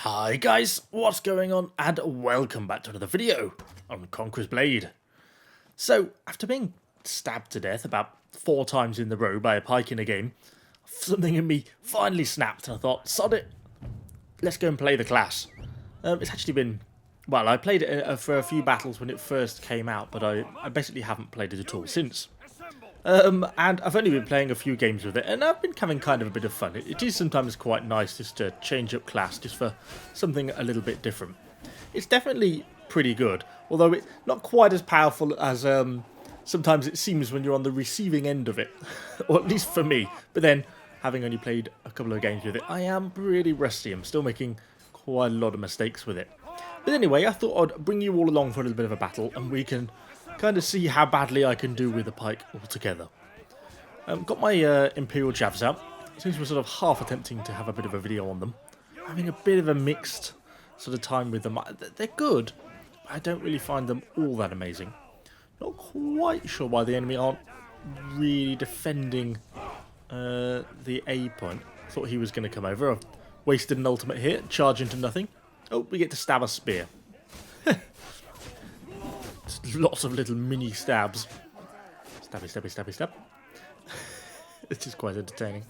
Hi guys, what's going on, and welcome back to another video on Conqueror's Blade. So, after being stabbed to death about 4 times in the row by a pike in a game, something in me finally snapped and I thought, sod it, let's go and play the class. It's actually been, well, I played it for a few battles when it first came out, but I basically haven't played it at all since. And I've only been playing a few games with it, and I've been having kind of a bit of fun. It is sometimes quite nice just to change up class, just for something a little bit different. It's definitely pretty good, although it's not quite as powerful as sometimes it seems when you're on the receiving end of it, or at least for me. But then, having only played a couple of games with it, I am pretty rusty. I'm still making quite a lot of mistakes with it. But anyway, I thought I'd bring you all along for a little bit of a battle, and we can kind of see how badly I can do with the pike altogether. Got my Imperial Javs out. Since we're sort of half attempting to have a bit of a video on them, having a bit of a mixed sort of time with them. They're good, but I don't really find them all that amazing. Not quite sure why the enemy aren't really defending the A point. Thought he was going to come over. I've wasted an ultimate here, charge into nothing. Oh, we get to stab a spear. Lots of little mini stabs. Stabby, stabby, stabby, stab. This is quite entertaining.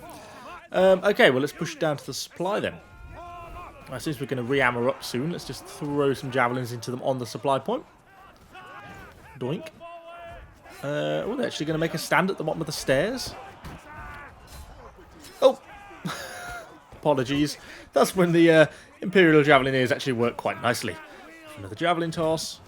Okay, well, let's push down to the supply then. Since we're going to re-ammo up soon, let's just throw some javelins into them on the supply point. Doink. Oh, they're actually going to make a stand at the bottom of the stairs. Oh! Apologies. That's when the Imperial Javelineers actually work quite nicely. Another javelin toss.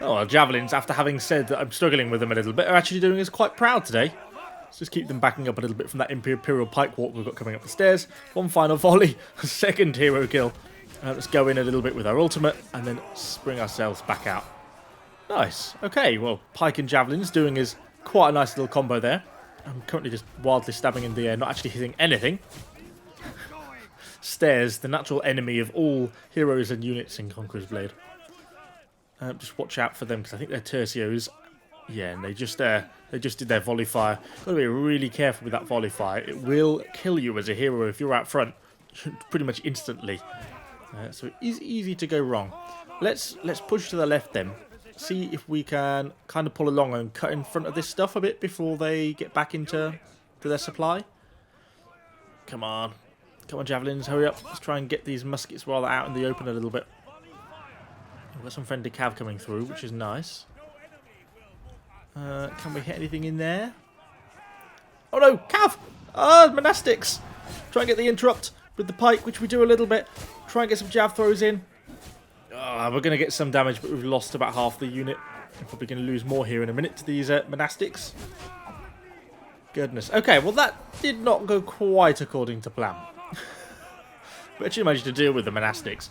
Oh, well, javelins, after having said that I'm struggling with them a little bit, are actually doing us quite proud today. Let's just keep them backing up a little bit from that Imperial Pike walk we've got coming up the stairs. One final volley, a second hero kill. Let's go in a little bit with our ultimate, and then spring ourselves back out. Nice. Okay, well, Pike and javelins doing is quite a nice little combo there. I'm currently just wildly stabbing in the air, not actually hitting anything. Stairs, the natural enemy of all heroes and units in Conqueror's Blade. Just watch out for them, because I think they're tercios. Yeah, and they just did their volley fire. Got to be really careful with that volley fire. It will kill you as a hero if you're out front, pretty much instantly. So it is easy to go wrong. Let's push to the left then. See if we can kind of pull along and cut in front of this stuff a bit before they get back into their supply. Come on, javelins, hurry up! Let's try and get these muskets while they're out in the open a little bit. We've got some friendly cav coming through, which is nice. Can we hit anything in there? Oh no, cav! Monastics! Try and get the interrupt with the pike, which we do a little bit. Try and get some jav throws in. We're going to get some damage, but we've lost about half the unit. We're probably going to lose more here in a minute to these monastics. Goodness. Okay, well that did not go quite according to plan. We actually managed to deal with the monastics.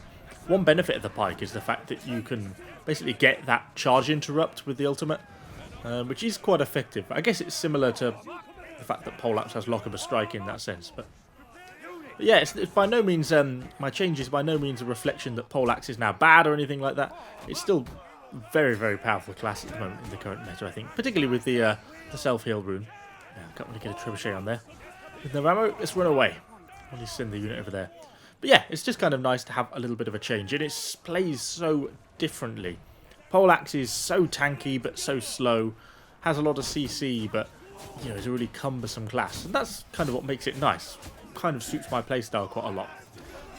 One benefit of the pike is the fact that you can basically get that charge interrupt with the ultimate, which is quite effective. I guess it's similar to the fact that poleaxe has lock of a strike in that sense. But yeah, it's by no means, my change is by no means a reflection that poleaxe is now bad or anything like that. It's still very, very powerful class at the moment in the current meta, I think. Particularly with the self-heal rune. Yeah, I can't really get a trebuchet on there. With no ammo, let's run away. I'll just send the unit over there. But yeah, it's just kind of nice to have a little bit of a change. And it plays so differently. Poleaxe is so tanky but so slow. Has a lot of CC, but you know, is a really cumbersome class. And that's kind of what makes it nice. Kind of suits my playstyle quite a lot.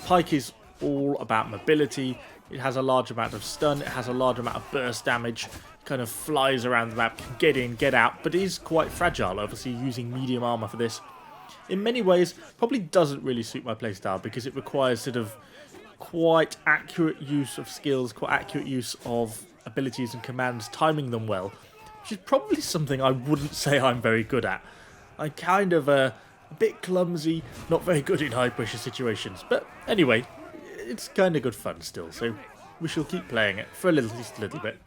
Pike is all about mobility. It has a large amount of stun. It has a large amount of burst damage. Kind of flies around the map, can get in, get out, but is quite fragile. Obviously using medium armor for this. In many ways, probably doesn't really suit my playstyle because it requires sort of quite accurate use of skills, quite accurate use of abilities and commands, timing them well, which is probably something I wouldn't say I'm very good at. I'm kind of a bit clumsy, not very good in high pressure situations, but anyway, it's kind of good fun still, so we shall keep playing it for at least a little bit.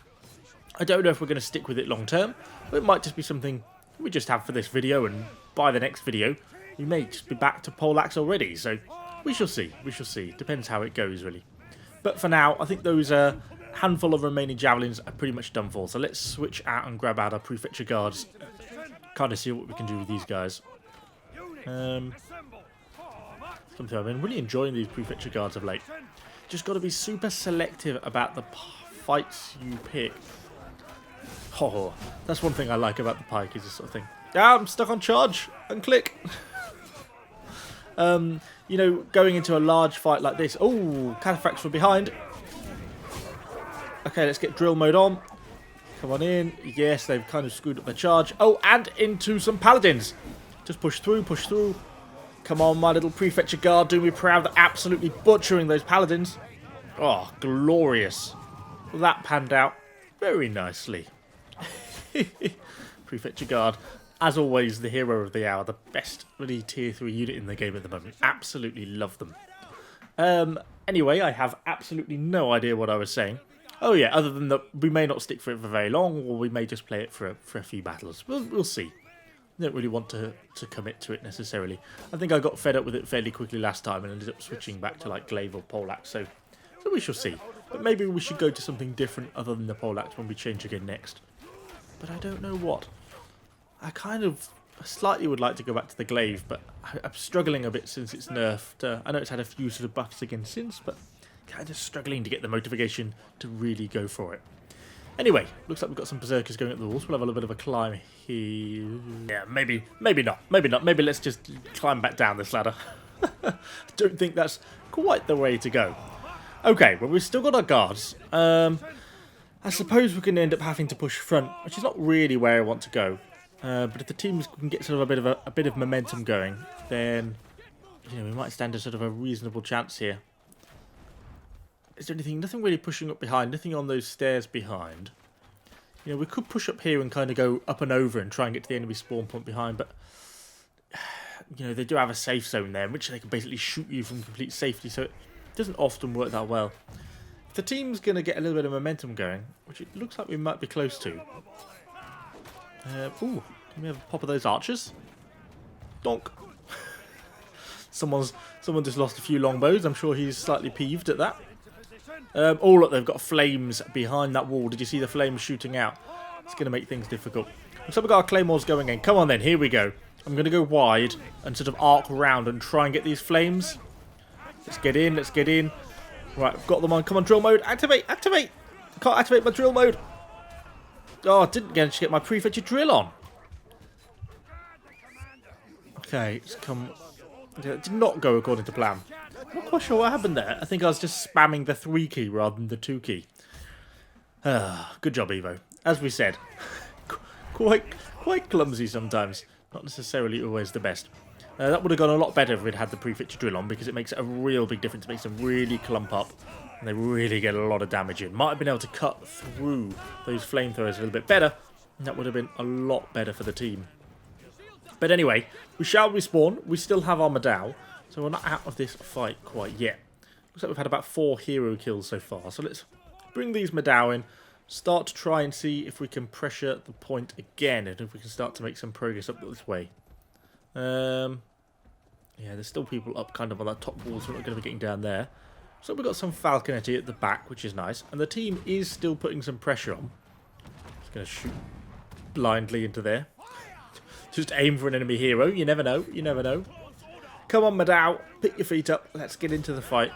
I don't know if we're going to stick with it long term, but it might just be something we just have for this video, and by the next video we may just be back to poleaxe already, so we shall see, Depends how it goes, really. But for now, I think those handful of remaining javelins are pretty much done for, so let's switch out and grab out our Prefecture guards. Kind of see what we can do with these guys. I've been really enjoying these Prefecture guards of late. Just got to be super selective about the fights you pick. Oh, that's one thing I like about the Pike, is this sort of thing. Ah, I'm stuck on charge. Unclick. You know, going into a large fight like this. Oh, cataphracts from behind. Okay, let's get drill mode on. Come on in. Yes, they've kind of screwed up the charge. Oh, and into some paladins. Just push through, push through. Come on, my little Prefecture guard. Do me proud. They're absolutely butchering those paladins. Oh, glorious. Well, that panned out very nicely. Prefecture guard. As always, the hero of the hour. The best really tier 3 unit in the game at the moment. Absolutely love them. Anyway, I have absolutely no idea what I was saying. Oh yeah, other than that, we may not stick for it for very long, or we may just play it for a few battles. We'll see. I don't really want to commit to it necessarily. I think I got fed up with it fairly quickly last time and ended up switching back to like glaive or poleaxe, so we shall see. But maybe we should go to something different other than the poleaxe when we change again next. But I don't know what. I kind of slightly would like to go back to the glaive, but I'm struggling a bit since it's nerfed. I know it's had a few sort of buffs again since, but kind of struggling to get the motivation to really go for it. Anyway, looks like we've got some berserkers going up the walls. We'll have a little bit of a climb here. Yeah, maybe not. Maybe let's just climb back down this ladder. I don't think that's quite the way to go. Okay, well, we've still got our guards. I suppose we're going to end up having to push front, which is not really where I want to go. But if the teams can get sort of a bit of momentum going, then you know, we might stand a sort of a reasonable chance here. Is there anything? Nothing really pushing up behind. Nothing on those stairs behind. You know, we could push up here and kind of go up and over and try and get to the enemy spawn point behind, but you know, they do have a safe zone there, in which they can basically shoot you from complete safety, so it doesn't often work that well. If the team's going to get a little bit of momentum going, which it looks like we might be close to. Ooh, can we have a pop of those archers? Donk. Someone just lost a few longbows. I'm sure he's slightly peeved at that. Oh look, they've got flames behind that wall. Did you see the flames shooting out? It's going to make things difficult. So we've got our claymores going in. Come on then, here we go. I'm going to go wide and sort of arc around and try and get these flames. Let's get in, let's get in. Right, I've got them on. Come on, drill mode. Activate, activate. I can't activate my drill mode. Oh, I didn't get my Prefecture drill on. Okay, it's come. It did not go according to plan. I'm not quite sure what happened there. I think I was just spamming the 3 key rather than the 2 key. Good job, Evo. As we said, quite clumsy sometimes. Not necessarily always the best. That would have gone a lot better if we'd had the Prefecture drill on, because it makes a real big difference. It makes them really clump up, and they really get a lot of damage in. Might have been able to cut through those flamethrowers a little bit better, and that would have been a lot better for the team. But anyway, we shall respawn. We still have our Madao, so we're not out of this fight quite yet. Looks like we've had about 4 hero kills so far. So let's bring these Madao in, start to try and see if we can pressure the point again, and if we can start to make some progress up this way. Yeah, there's still people up kind of on that top wall, so we're not going to be getting down there. So we've got some falconetti at the back, which is nice. And the team is still putting some pressure on. Just going to shoot blindly into there. Just aim for an enemy hero. You never know. You never know. Come on, Madao. Pick your feet up. Let's get into the fight.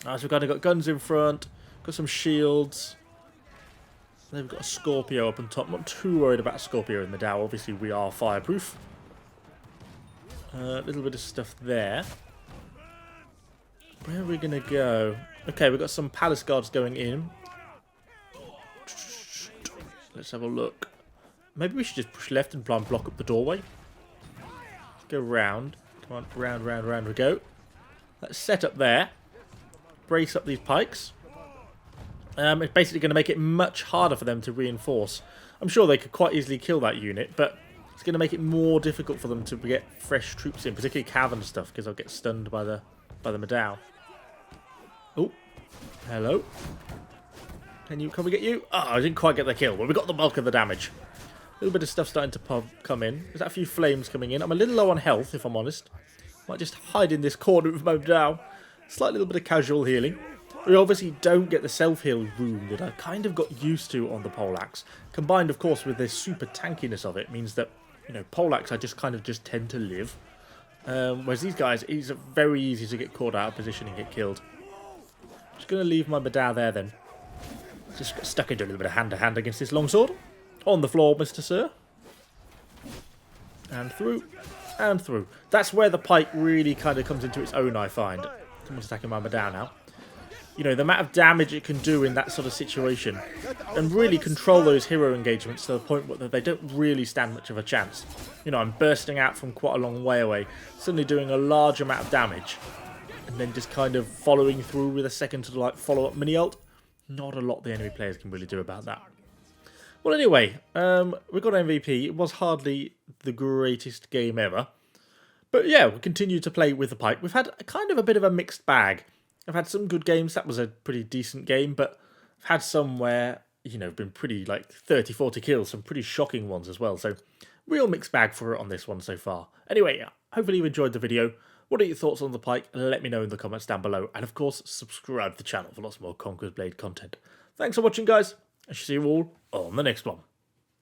Alright, so we've kind of got guns in front. Got some shields. Then we've got a Scorpio up on top. Not too worried about a Scorpio in Madao. Obviously, we are fireproof. A little bit of stuff there. Where are we going to go? Okay, we've got some palace guards going in. Let's have a look. Maybe we should just push left and block up the doorway. Let's go round. Come on, round we go. Let's set up there. Brace up these pikes. It's basically going to make it much harder for them to reinforce. I'm sure they could quite easily kill that unit, but it's going to make it more difficult for them to get fresh troops in, particularly cav and stuff, because they'll get stunned by the Madao. Oh, hello. Can we get you? Oh, I didn't quite get the kill, but we got the bulk of the damage. A little bit of stuff starting to come in. There's a few flames coming in. I'm a little low on health, if I'm honest. Might just hide in this corner with my Madao. Slight little bit of casual healing. We obviously don't get the self-heal room that I kind of got used to on the poleaxe. Combined, of course, with this super tankiness of it, means that, you know, poleaxe I just tend to live. Whereas these guys, it's very easy to get caught out of position and get killed. Just going to leave my Madao there then. Just got stuck into a little bit of hand-to-hand against this longsword. On the floor, Mr. Sir. And through. And through. That's where the Pike really kind of comes into its own, I find. Someone's attacking my Madao now. You know, the amount of damage it can do in that sort of situation. And really control those hero engagements to the point where they don't really stand much of a chance. You know, I'm bursting out from quite a long way away. Suddenly doing a large amount of damage. And then just kind of following through with a second to like follow-up mini-ult. Not a lot the enemy players can really do about that. Well, anyway, we got MVP. It was hardly the greatest game ever. But yeah, we continue to play with the Pike. We've had kind of a bit of a mixed bag. I've had some good games. That was a pretty decent game. But I've had some where, you know, been pretty like 30, 40 kills. Some pretty shocking ones as well. So real mixed bag for it on this one so far. Anyway, hopefully you enjoyed the video. What are your thoughts on the Pike? Let me know in the comments down below. And of course, subscribe to the channel for lots more Conqueror's Blade content. Thanks for watching, guys. I shall see you all on the next one.